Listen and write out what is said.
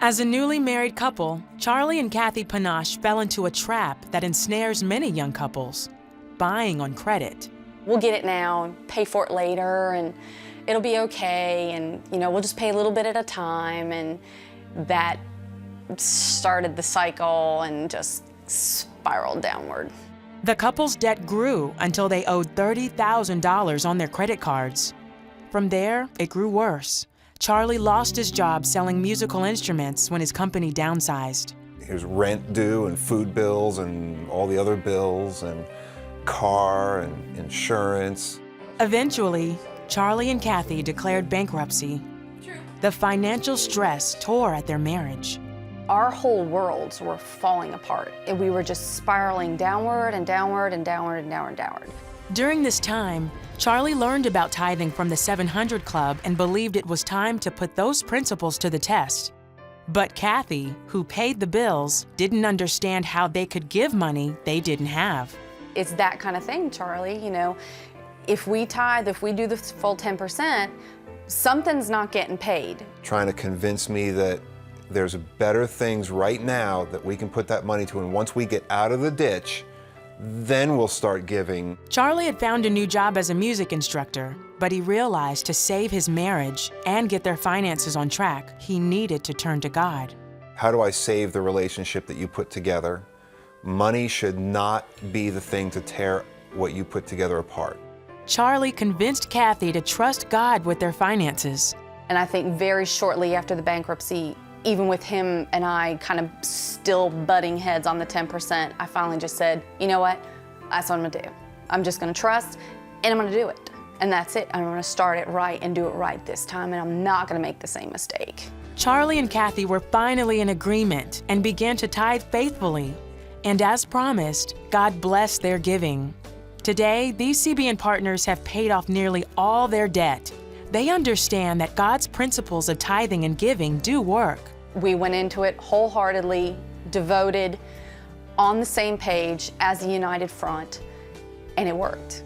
As a newly married couple, Charlie and Kathy Panache fell into a trap that ensnares many young couples: buying on credit. We'll get it now, pay for it later, and it'll be okay, and we'll just pay a little bit at a time, and that started the cycle and just spiraled downward. The couple's debt grew until they owed $30,000 on their credit cards. From there, it grew worse. Charlie lost his job selling musical instruments when his company downsized. There's rent due and food bills and all the other bills and car and insurance. Eventually, Charlie and Kathy declared bankruptcy. The financial stress tore at their marriage. Our whole worlds were falling apart, and we were just spiraling downward and downward and downward and downward and downward. During this time, Charlie learned about tithing from the 700 Club and believed it was time to put those principles to the test. But Kathy, who paid the bills, didn't understand how they could give money they didn't have. It's that kind of thing, Charlie. If we tithe, if we do the full 10%, something's not getting paid. Trying to convince me that there's better things right now that we can put that money to, and once we get out of the ditch, then we'll start giving. Charlie had found a new job as a music instructor, but he realized to save his marriage and get their finances on track, he needed to turn to God. How do I save the relationship that you put together? Money should not be the thing to tear what you put together apart. Charlie convinced Kathy to trust God with their finances. And I think very shortly after the bankruptcy, even with him and I kind of still butting heads on the 10%, I finally just said, you know what? That's what I'm gonna do. I'm just gonna trust, and I'm gonna do it. And that's it. I'm gonna start it right and do it right this time, and I'm not gonna make the same mistake. Charlie and Kathy were finally in agreement and began to tithe faithfully. And as promised, God blessed their giving. Today, these CBN partners have paid off nearly all their debt. They understand that God's principles of tithing and giving do work. We went into it wholeheartedly, devoted, on the same page as a united front, and it worked.